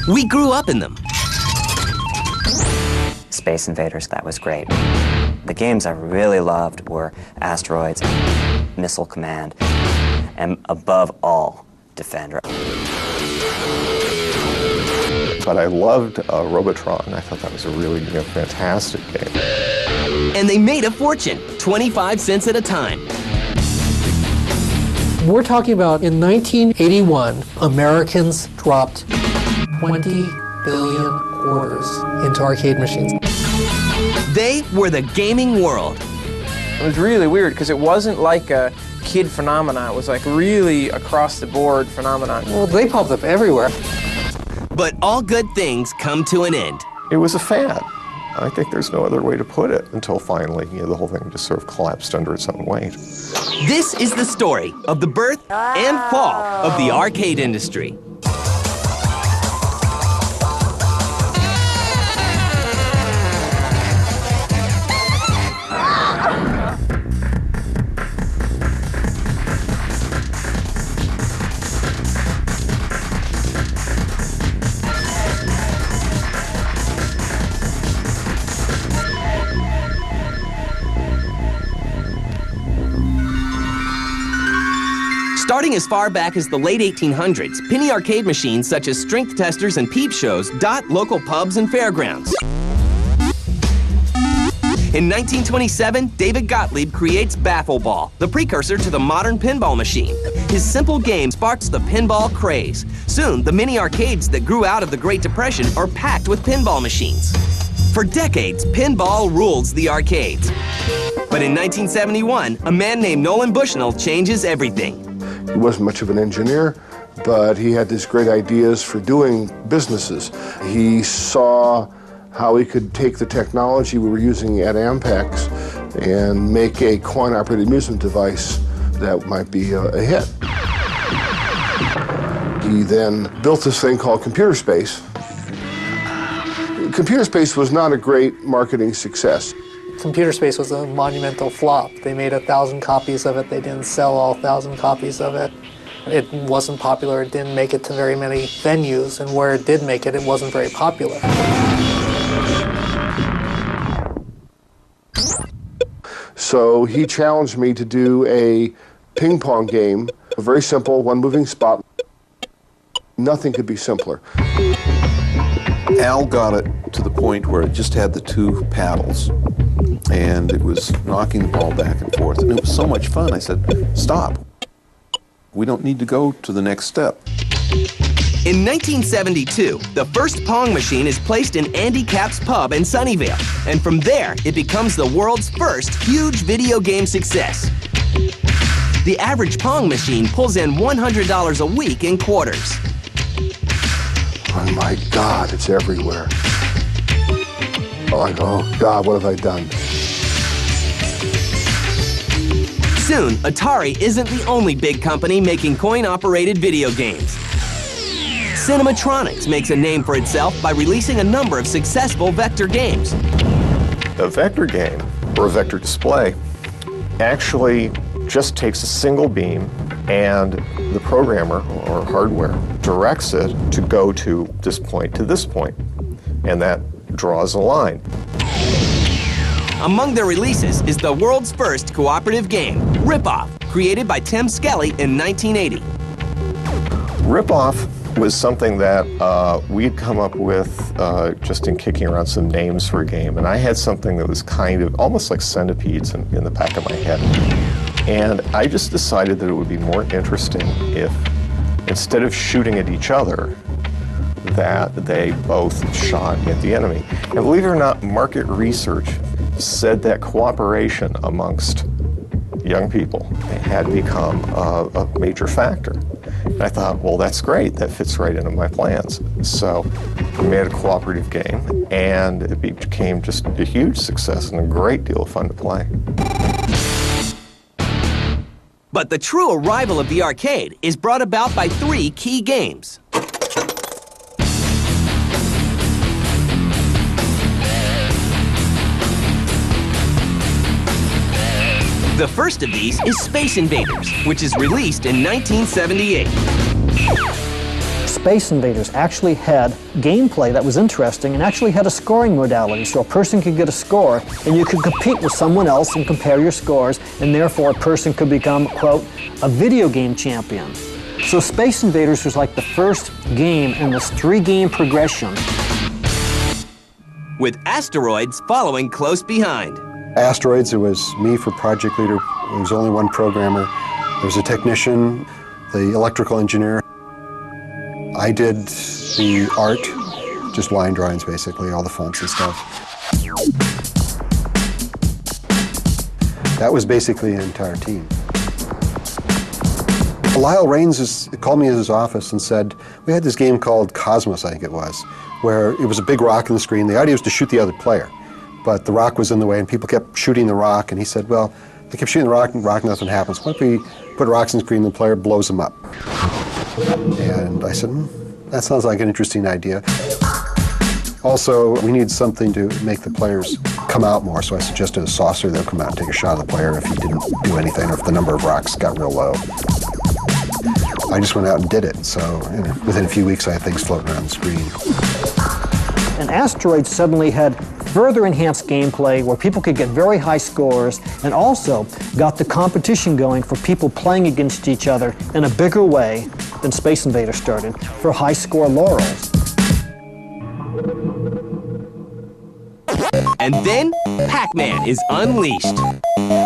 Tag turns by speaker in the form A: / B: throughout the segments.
A: We grew up in them.
B: Space Invaders, that was great. The games I really loved were Asteroids, Missile Command, and above all, Defender.
C: But I loved Robotron. I thought that was a really fantastic game.
A: And they made a fortune, 25 cents at a time.
D: We're talking about in 1981, Americans dropped 20 billion quarters into arcade machines.
A: They were the gaming world.
E: It was really weird because it wasn't like a kid phenomenon. It was like really across the board phenomenon.
D: Well, they popped up everywhere.
A: But all good things come to an end.
C: It was a fad. I think there's no other way to put it until finally, the whole thing just sort of collapsed under its own weight.
A: This is the story of the birth and fall of the arcade industry. Starting as far back as the late 1800s, penny arcade machines such as strength testers and peep shows dot local pubs and fairgrounds. In 1927, David Gottlieb creates Baffle Ball, the precursor to the modern pinball machine. His simple game sparks the pinball craze. Soon, the mini arcades that grew out of the Great Depression are packed with pinball machines. For decades, pinball rules the arcades. But in 1971, a man named Nolan Bushnell changes everything.
F: He wasn't much of an engineer, but he had these great ideas for doing businesses. He saw how he could take the technology we were using at Ampex and make a coin-operated amusement device that might be a hit. He then built this thing called Computer Space. Computer Space was not a great marketing success.
D: Computer Space was a monumental flop. They made 1,000 copies of it. They didn't sell all 1,000 copies of it. It wasn't popular. It didn't make it to very many venues, and where it did make it, it wasn't very popular.
F: So he challenged me to do a ping pong game, a very simple, one moving spot. Nothing could be simpler.
G: Al got it to the point where it just had the two paddles, and it was knocking the ball back and forth, and it was so much fun. I said, stop. We don't need to go to the next step.
A: In 1972, the first Pong machine is placed in Andy Capp's pub in Sunnyvale, and from there, it becomes the world's first huge video game success. The average Pong machine pulls in $100 a week in quarters.
F: Oh my God, it's everywhere. Oh God, what have I done?
A: Soon, Atari isn't the only big company making coin-operated video games. Cinematronics makes a name for itself by releasing a number of successful vector games.
C: A vector game, or a vector display, actually just takes a single beam and the programmer, or hardware, directs it to go to this point, and that draws a line.
A: Among their releases is the world's first cooperative game, Rip-Off, created by Tim Skelly in 1980.
C: Rip-Off was something that we had come up with just in kicking around some names for a game, and I had something that was kind of almost like centipedes in the back of my head. And I just decided that it would be more interesting if, instead of shooting at each other, that they both shot at the enemy. And believe it or not, market research said that cooperation amongst young people had become a major factor. And I thought, well, that's great. That fits right into my plans. So we made a cooperative game, and it became just a huge success and a great deal of fun to play.
A: But the true arrival of the arcade is brought about by three key games. The first of these is Space Invaders, which is released in 1978.
H: Space Invaders actually had gameplay that was interesting and actually had a scoring modality, so a person could get a score and you could compete with someone else and compare your scores, and therefore a person could become, quote, a video game champion. So Space Invaders was like the first game in this 3-game progression.
A: With Asteroids following close behind.
I: Asteroids, it was me for project leader. There was only one programmer. There was a technician, the electrical engineer. I did the art, just line drawings basically, all the fonts and stuff. That was basically an entire team. Lyle Raines called me in his office and said, we had this game called Cosmos, I think it was, where it was a big rock on the screen. The idea was to shoot the other player, but the rock was in the way and people kept shooting the rock, and he said, well, they kept shooting the rock and nothing happens. What if we put rocks on the screen and the player blows them up? And I said, that sounds like an interesting idea. Also, we need something to make the players come out more, so I suggested a saucer that would come out and take a shot of the player if he didn't do anything or if the number of rocks got real low. I just went out and did it, so within a few weeks I had things floating around the screen.
H: And Asteroids suddenly had further enhanced gameplay where people could get very high scores, and also got the competition going for people playing against each other in a bigger way than Space Invaders started for high score laurels.
A: And then Pac-Man is unleashed.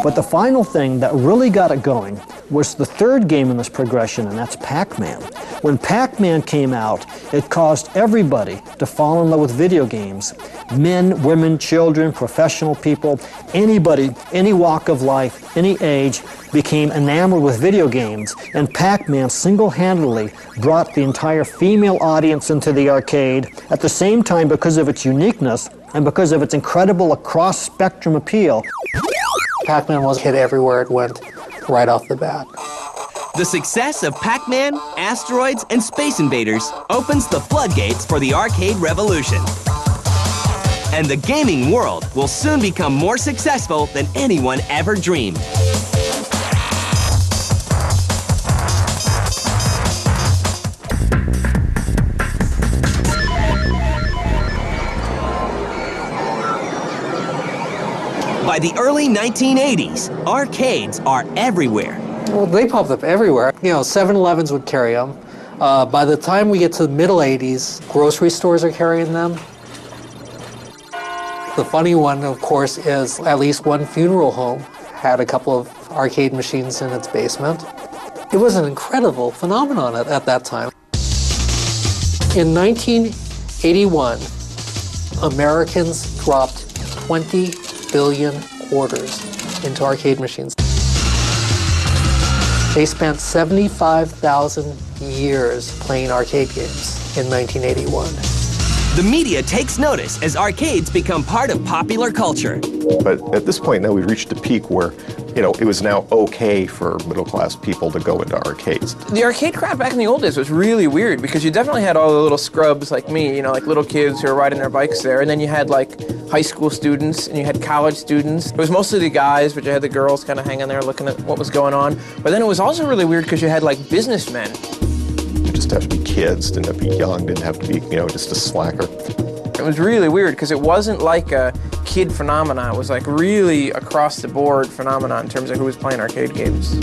H: But the final thing that really got it going was the third game in this progression, and that's Pac-Man. When Pac-Man came out, it caused everybody to fall in love with video games. Men, women, children, professional people, anybody, any walk of life, any age, became enamored with video games, and Pac-Man single-handedly brought the entire female audience into the arcade. At the same time, because of its uniqueness and because of its incredible across-spectrum appeal,
D: Pac-Man was hit everywhere it went right off the bat.
A: The success of Pac-Man, Asteroids, and Space Invaders opens the floodgates for the arcade revolution. And the gaming world will soon become more successful than anyone ever dreamed. By the early 1980s, arcades are everywhere.
D: Well, they popped up everywhere. 7-Elevens would carry them. By the time we get to the middle 80s, grocery stores are carrying them. The funny one, of course, is at least one funeral home had a couple of arcade machines in its basement. It was an incredible phenomenon at that time. In 1981, Americans dropped 20 billion quarters into arcade machines. They spent 75,000 years playing arcade games in 1981.
A: The media takes notice as arcades become part of popular culture.
C: But at this point now we've reached a peak where, it was now okay for middle-class people to go into arcades.
E: The arcade crowd back in the old days was really weird because you definitely had all the little scrubs like me, like little kids who were riding their bikes there, and then you had like high school students and you had college students. It was mostly the guys, but you had the girls kind of hanging there looking at what was going on. But then it was also really weird because you had like businessmen.
C: You just have to be kids, didn't have to be young, didn't have to be, just a slacker.
E: It was really weird because it wasn't like a kid phenomenon. It was like really across the board phenomenon in terms of who was playing arcade games.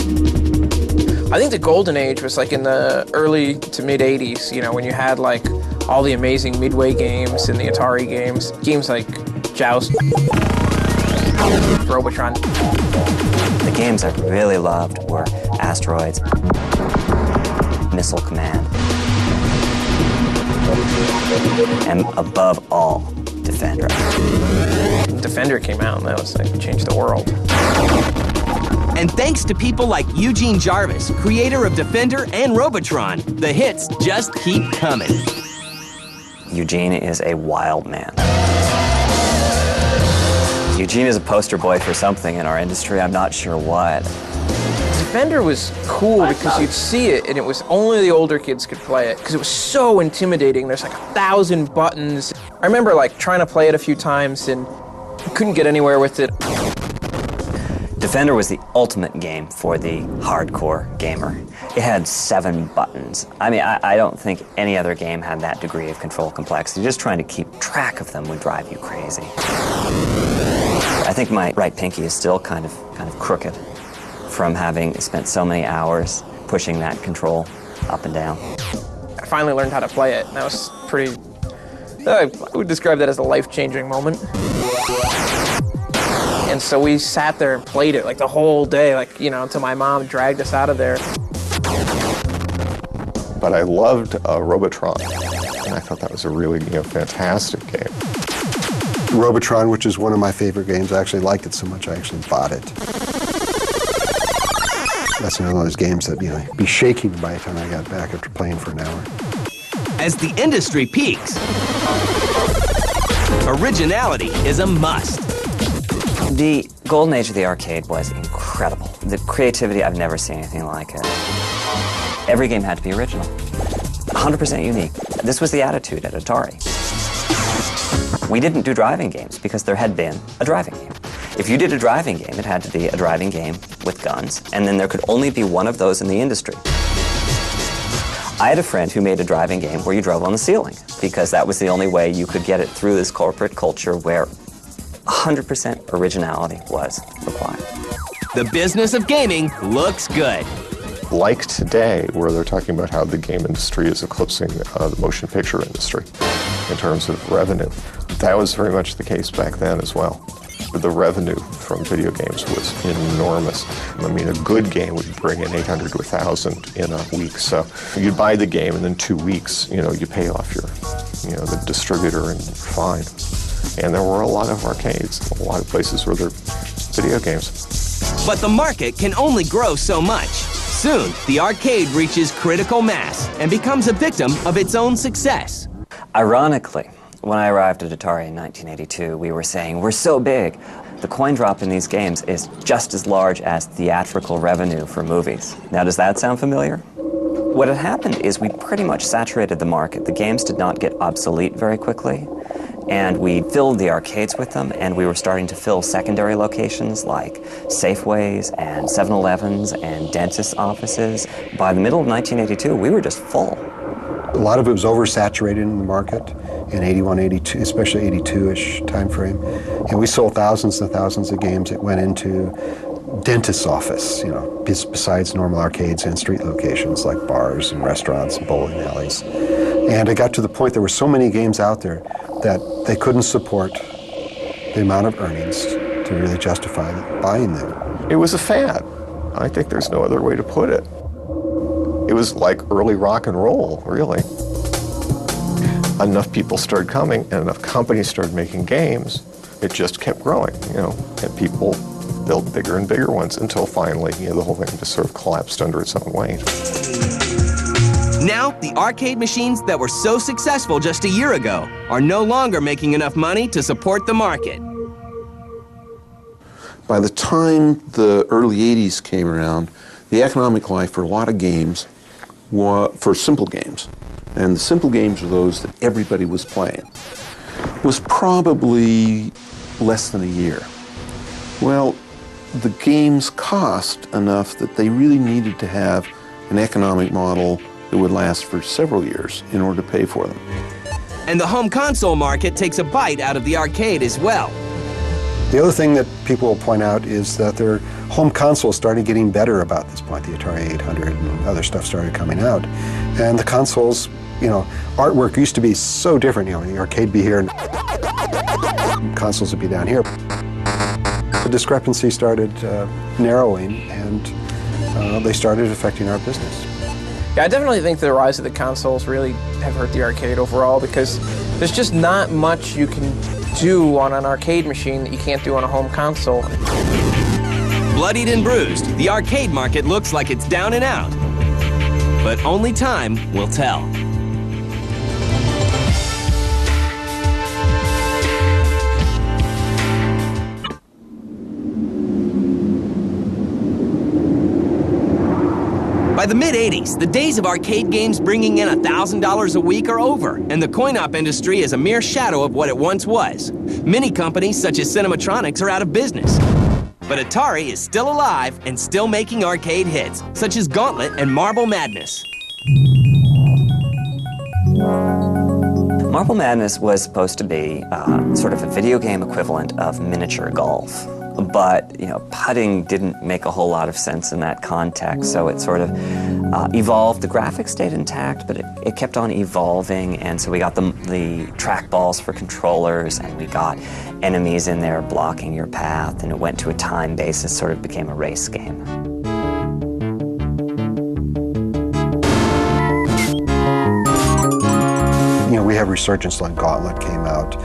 E: I think the golden age was like in the early to mid 80s, when you had like all the amazing Midway games and the Atari games. Games like Joust, Robotron.
B: The games I really loved were Asteroids, Missile Command, and above all, Defender.
E: Defender came out and that was like changed the world.
A: And thanks to people like Eugene Jarvis, creator of Defender and Robotron, the hits just keep coming.
B: Eugene is a wild man. Eugene is a poster boy for something in our industry, I'm not sure what.
E: Defender was cool because you'd see it and it was only the older kids could play it because it was so intimidating. There's like 1,000 buttons. I remember like trying to play it a few times and couldn't get anywhere with it.
B: Defender was the ultimate game for the hardcore gamer. It had 7 buttons. I mean, I don't think any other game had that degree of control complexity. Just trying to keep track of them would drive you crazy. I think my right pinky is still kind of crooked from having spent so many hours pushing that control up and down.
E: I finally learned how to play it, and that was pretty... I would describe that as a life-changing moment. And so we sat there and played it like the whole day, like, you know, until my mom dragged us out of there.
C: But I loved Robotron, and I thought that was a really, fantastic game.
I: Robotron, which is one of my favorite games, I actually liked it so much I actually bought it. That's one of those games that, you'd be shaking by the time I got back after playing for an hour.
A: As the industry peaks, originality is a must.
B: The golden age of the arcade was incredible. The creativity, I've never seen anything like it. Every game had to be original, 100% unique. This was the attitude at Atari. We didn't do driving games because there had been a driving game. If you did a driving game, it had to be a driving game with guns, and then there could only be one of those in the industry. I had a friend who made a driving game where you drove on the ceiling, because that was the only way you could get it through this corporate culture where 100% originality was required.
A: The business of gaming looks good.
C: Like today, where they're talking about how the game industry is eclipsing the motion picture industry in terms of revenue. That was very much the case back then as well. The revenue from video games was enormous. I mean, a good game would bring in 800 to 1,000 in a week. So you'd buy the game, and in 2 weeks, you pay off your, the distributor, and you're fine. And there were a lot of arcades, a lot of places where there were video games.
A: But the market can only grow so much. Soon, the arcade reaches critical mass and becomes a victim of its own success.
B: Ironically, when I arrived at Atari in 1982, we were saying, we're so big. The coin drop in these games is just as large as theatrical revenue for movies. Now, does that sound familiar? What had happened is we pretty much saturated the market. The games did not get obsolete very quickly, and we filled the arcades with them, and we were starting to fill secondary locations like Safeways and 7-Elevens and dentist offices. By the middle of 1982, we were just full.
I: A lot of it was oversaturated in the market in 81, 82, especially 82-ish time frame. And we sold thousands and thousands of games that went into dentist's office, besides normal arcades and street locations like bars and restaurants and bowling alleys. And it got to the point there were so many games out there that they couldn't support the amount of earnings to really justify buying them.
C: It was a fad. I think there's no other way to put it. It was like early rock and roll, really. Enough people started coming and enough companies started making games, it just kept growing, and people built bigger and bigger ones until finally, the whole thing just sort of collapsed under its own weight.
A: Now, the arcade machines that were so successful just a year ago are no longer making enough money to support the market.
G: By the time the early 80s came around, the economic life for a lot of games, for simple games, and the simple games are those that everybody was playing, was probably less than a year. Well, the games cost enough that they really needed to have an economic model that would last for several years in order to pay for them.
A: And the home console market takes a bite out of the arcade as well.
I: The other thing that people will point out is that their home consoles started getting better about this point. The Atari 800 and other stuff started coming out. And the consoles, artwork used to be so different. The arcade would be here and consoles would be down here. The discrepancy started narrowing, and they started affecting our business.
E: Yeah, I definitely think the rise of the consoles really have hurt the arcade overall, because there's just not much you can do on an arcade machine that you can't do on a home console.
A: Bloodied and bruised, the arcade market looks like it's down and out. But only time will tell. By the mid-'80s, the days of arcade games bringing in $1,000 a week are over, and the coin-op industry is a mere shadow of what it once was. Many companies, such as Cinematronics, are out of business. But Atari is still alive and still making arcade hits, such as Gauntlet and Marble Madness.
B: Marble Madness was supposed to be sort of a video game equivalent of miniature golf. But, putting didn't make a whole lot of sense in that context, so it sort of evolved. The graphics stayed intact, but it kept on evolving, and so we got the track balls for controllers, and we got enemies in there blocking your path, and it went to a time basis, sort of became a race game.
I: We have Resurgence like Gauntlet came out.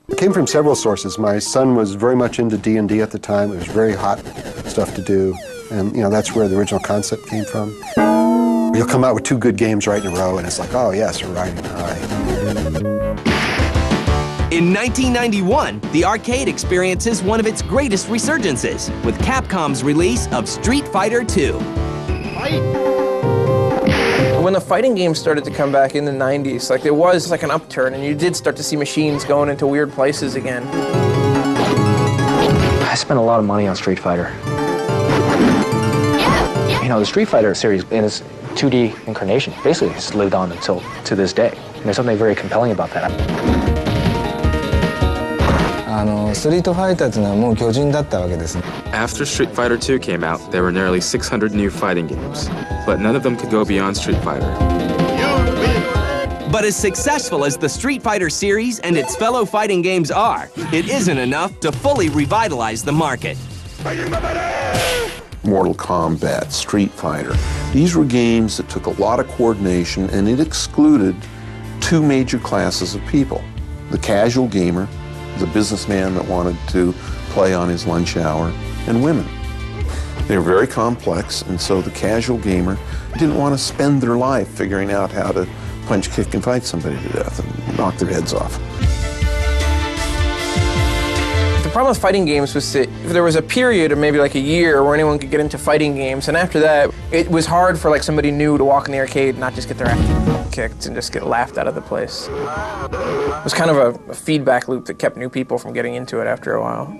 I: It came from several sources. My son was very much into D&D at the time. It was very hot stuff to do, and that's where the original concept came from. You'll come out with 2 good games right in a row, and it's like, oh yes, we're riding high.
A: In 1991, the arcade experiences one of its greatest resurgences with Capcom's release of Street Fighter II.
E: When the fighting games started to come back in the 90s, there was an upturn, and you did start to see machines going into weird places again.
J: I spent a lot of money on Street Fighter. The Street Fighter series in its 2D incarnation basically has lived on until to this day. And there's something very compelling about that.
K: After Street Fighter II came out, there were nearly 600 new fighting games, but none of them could go beyond Street Fighter.
A: But as successful as the Street Fighter series and its fellow fighting games are, it isn't enough to fully revitalize the market.
G: Mortal Kombat, Street Fighter. These were games that took a lot of coordination, and it excluded 2 major classes of people. The casual gamer, the businessman that wanted to play on his lunch hour, and women. They were very complex, and so the casual gamer didn't want to spend their life figuring out how to punch, kick, and fight somebody to death and knock their heads off.
E: The problem with fighting games was that there was a period of maybe a year where anyone could get into fighting games, and after that, it was hard for somebody new to walk in the arcade and not just get their ass kicked and just get laughed out of the place. It was kind of a feedback loop that kept new people from getting into it after a while.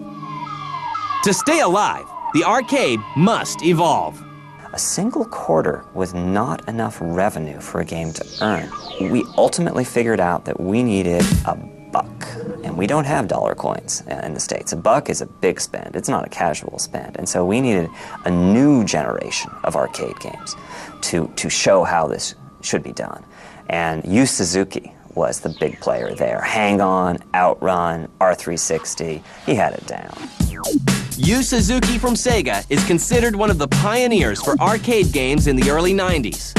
A: To stay alive, the arcade must evolve.
B: A single quarter was not enough revenue for a game to earn. We ultimately figured out that we needed a buck, and we don't have dollar coins in the States. A buck is a big spend, it's not a casual spend, and so we needed a new generation of arcade games to show how this should be done. And Yu Suzuki was the big player there. Hang On, Outrun, R360, he had it down.
A: Yu Suzuki from Sega is considered one of the pioneers for arcade games in the early 90s.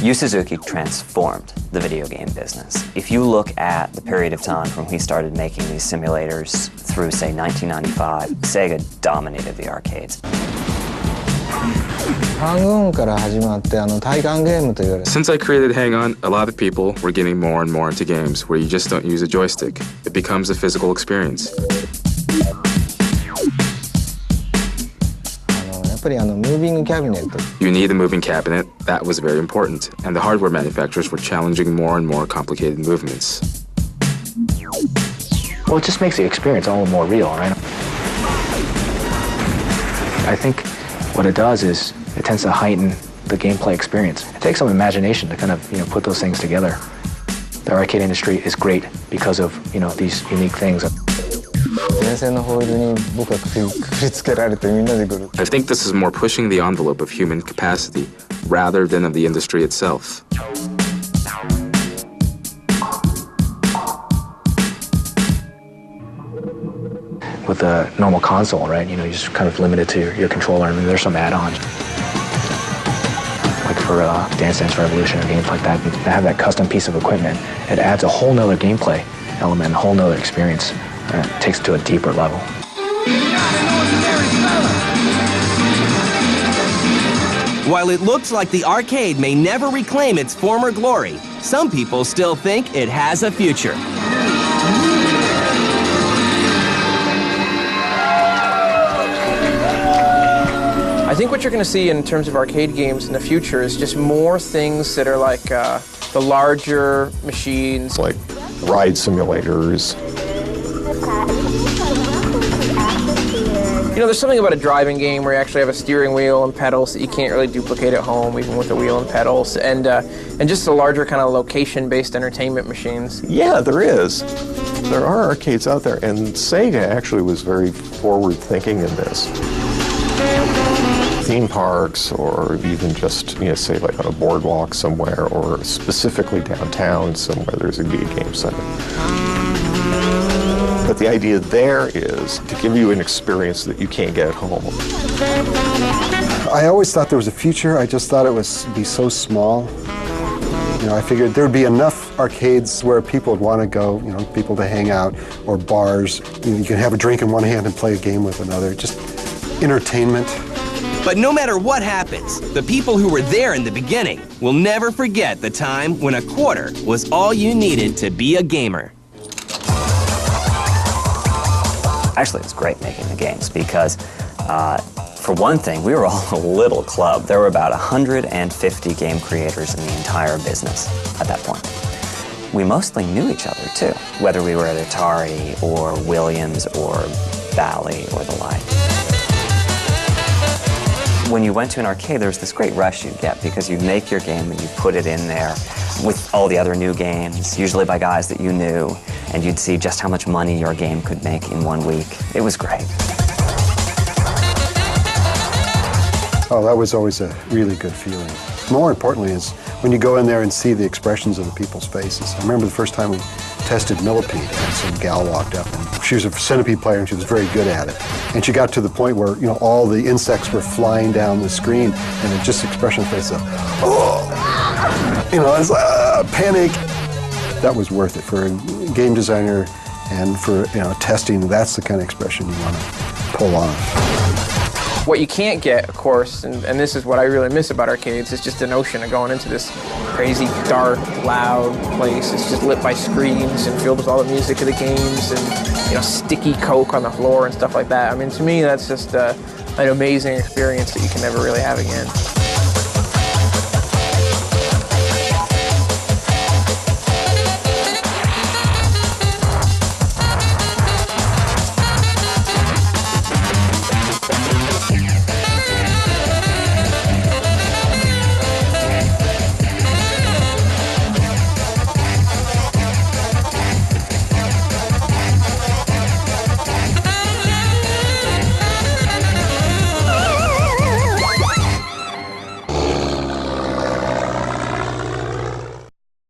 B: Yu Suzuki transformed the video game business. If you look at the period of time from when he started making these simulators through, say, 1995, Sega dominated the arcades.
K: Since I created Hang On, a lot of people were getting more and more into games where you just don't use a joystick. It becomes a physical experience. You need a moving cabinet. That was very important. And the hardware manufacturers were challenging more and more complicated movements.
J: Well, it just makes the experience all the more real, right? I think what it does is it tends to heighten the gameplay experience. It takes some imagination to kind of, put those things together. The arcade industry is great because of, these unique things.
K: I think this is more pushing the envelope of human capacity rather than of the industry itself.
J: With a normal console, right, you're just kind of limited to your controller, and there's some add-ons. Like for Dance Dance Revolution or games like that, to have that custom piece of equipment, it adds a whole nother gameplay element, a whole nother experience. It takes it to a deeper level.
A: While it looks like the arcade may never reclaim its former glory, some people still think it has a future.
E: I think what you're going to see in terms of arcade games in the future is just more things that are like the larger machines.
C: Like ride simulators.
E: You know, there's something about a driving game where you actually have a steering wheel and pedals that you can't really duplicate at home, even with a wheel and pedals, and just the larger kind of location-based entertainment machines.
C: Yeah, there is. There are arcades out there, and Sega actually was very forward-thinking in this. Theme parks, or even just, say like on a boardwalk somewhere, or specifically downtown somewhere, there's a video game center. But the idea there is to give you an experience that you can't get at home.
I: I always thought there was a future. I just thought it would be so small. I figured there would be enough arcades where people would want to go, people to hang out, or bars. You can have a drink in one hand and play a game with another. Just entertainment.
A: But no matter what happens, the people who were there in the beginning will never forget the time when a quarter was all you needed to be a gamer.
B: Actually, it was great making the games because, for one thing, we were all a little club. There were about 150 game creators in the entire business at that point. We mostly knew each other, too, whether we were at Atari or Williams or Bally or the like. When you went to an arcade, there was this great rush you'd get because you'd make your game and you'd put it in there with all the other new games, usually by guys that you knew, and you'd see just how much money your game could make in 1 week. It was great.
I: Oh, that was always a really good feeling. More importantly is when you go in there and see the expressions of the people's faces. I remember the first time we tested Millipede, and some gal walked up, and she was a centipede player, and she was very good at it. And she got to the point where, all the insects were flying down the screen, and it just expression face of, oh, it's panic. That was worth it for a game designer, and for testing. That's the kind of expression you want to pull off.
E: What you can't get, of course, and this is what I really miss about arcades, is just the notion of going into this crazy, dark, loud place. It's just lit by screens and filled with all the music of the games and, sticky Coke on the floor and stuff like that. I mean, to me, that's just an amazing experience that you can never really have again.